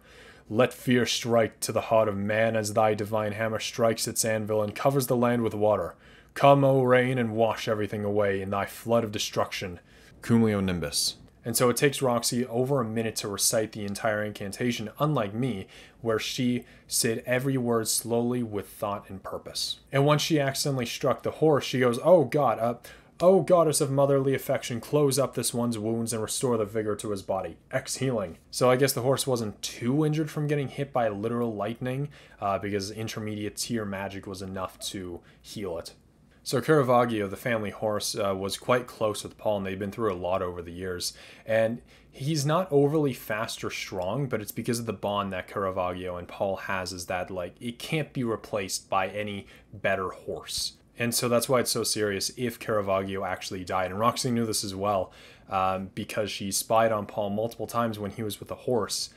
Let fear strike to the heart of man as thy divine hammer strikes its anvil and covers the land with water. Come, O rain, and wash everything away in thy flood of destruction. Cumulonimbus. And so it takes Roxy over a minute to recite the entire incantation, unlike me, where she said every word slowly with thought and purpose. And once she accidentally struck the horse, she goes, "Oh God, oh goddess of motherly affection, close up this one's wounds and restore the vigor to his body. Healing." So I guess the horse wasn't too injured from getting hit by literal lightning, because intermediate tier magic was enough to heal it. So Caravaggio, the family horse, was quite close with Paul, and they've been through a lot over the years. And he's not overly fast or strong, but it's because of the bond that Caravaggio and Paul has, is that, like, it can't be replaced by any better horse. And so that's why it's so serious if Caravaggio actually died. And Roxy knew this as well, because she spied on Paul multiple times when he was with the horse.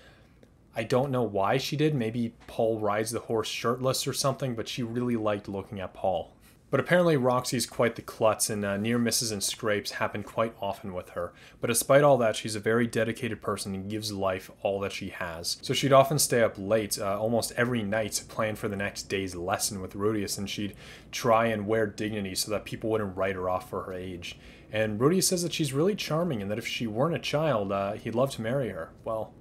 I don't know why she did. Maybe Paul rides the horse shirtless or something, but she really liked looking at Paul. But apparently Roxy's quite the klutz, and near misses and scrapes happen quite often with her. But despite all that, she's a very dedicated person and gives life all that she has. So she'd often stay up late, almost every night, to plan for the next day's lesson with Rudeus, and she'd try and wear dignity so that people wouldn't write her off for her age. And Rudeus says that she's really charming, and that if she weren't a child, he'd love to marry her. Well,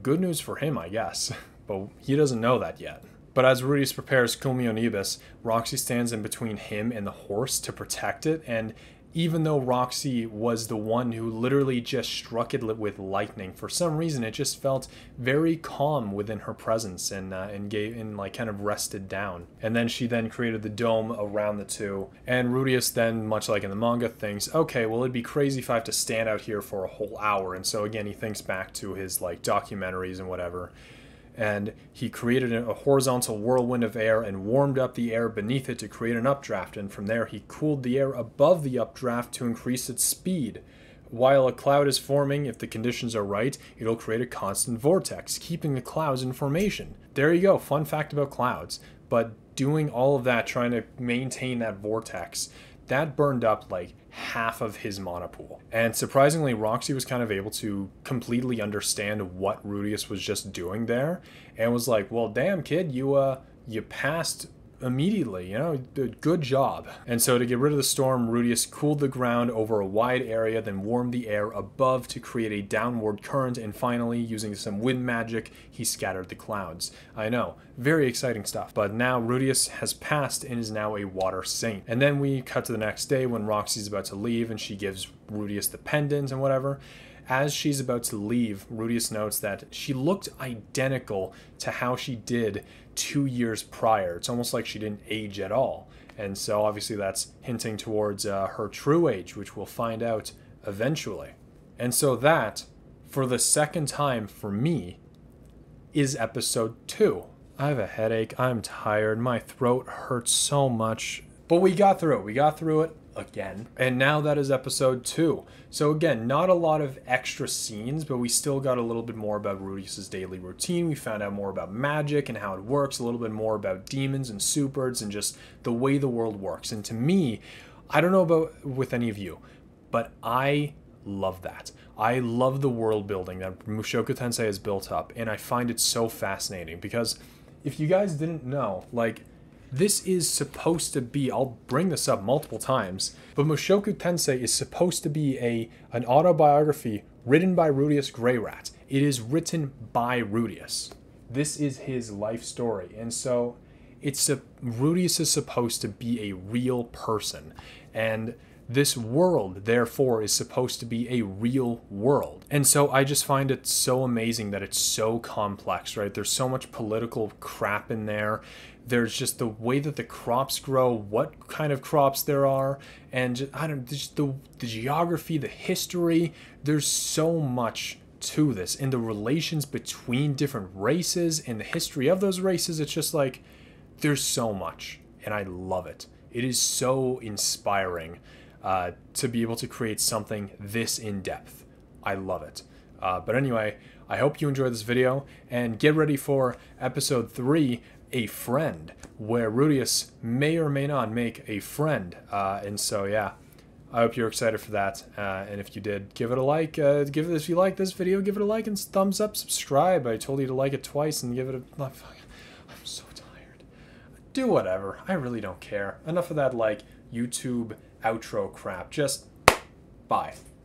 good news for him, I guess. But he doesn't know that yet. But as Rudeus prepares Cumulonimbus, Roxy stands in between him and the horse to protect it, and even though Roxy was the one who literally just struck it with lightning, for some reason it just felt very calm within her presence, and kind of rested down. And then she created the dome around the two, and Rudeus then, much like in the manga, thinks, okay, well, it'd be crazy if I have to stand out here for a whole hour. And so again, he thinks back to his documentaries and whatever. And he created a horizontal whirlwind of air and warmed up the air beneath it to create an updraft, and from there he cooled the air above the updraft to increase its speed. While a cloud is forming, if the conditions are right, it'll create a constant vortex, keeping the clouds in formation. There you go, fun fact about clouds. But doing all of that, trying to maintain that vortex, that burned up like half of his mana pool. And surprisingly, Roxy was kind of able to completely understand what Rudeus was just doing there, and was like, well, damn, kid, you passed immediately, good job. And so to get rid of the storm, Rudeus cooled the ground over a wide area, then warmed the air above to create a downward current, and finally, using some wind magic, he scattered the clouds. I know, very exciting stuff. But now Rudeus has passed and is now a water saint. And then we cut to the next day when Roxy's about to leave, and she gives Rudeus the pendant and whatever. as she's about to leave, Rudeus notes that she looked identical to how she did 2 years prior. It's almost like she didn't age at all. And so obviously that's hinting towards her true age, which we'll find out eventually. And so that, for the second time for me, is episode 2. I have a headache. I'm tired. My throat hurts so much. But we got through it. We got through it again. And now that is episode 2. So again, not a lot of extra scenes, but we still got a little bit more about Rudeus' daily routine. We found out more about magic and how it works, a little bit more about demons and supers and just the way the world works. And to me, I don't know about with any of you, but I love that. I love the world building that Mushoku Tensei has built up, and I find it so fascinating because if you guys didn't know, like, this is supposed to be, I'll bring this up multiple times, but Mushoku Tensei is supposed to be an autobiography written by Rudeus Greyrat. It is written by Rudeus. This is his life story, and so Rudeus is supposed to be a real person, and this world, therefore, is supposed to be a real world. And so I just find it so amazing that it's so complex, right? There's so much political crap in there. There's just the way that the crops grow, what kind of crops there are, and just the geography, the history. There's so much to this, and the relations between different races and the history of those races. It's just like, there's so much, and I love it. It is so inspiring to be able to create something this in-depth. I love it. But anyway, I hope you enjoyed this video, and get ready for episode 3, A Friend, where Rudeus may or may not make a friend. And so, yeah, I hope you're excited for that. And if you did, give it a like. If you like this video, give it a like and thumbs up, subscribe. I told you to like it twice and give it a... I'm so tired. Do whatever. I really don't care. Enough of that, like, YouTube outro crap. Just bye.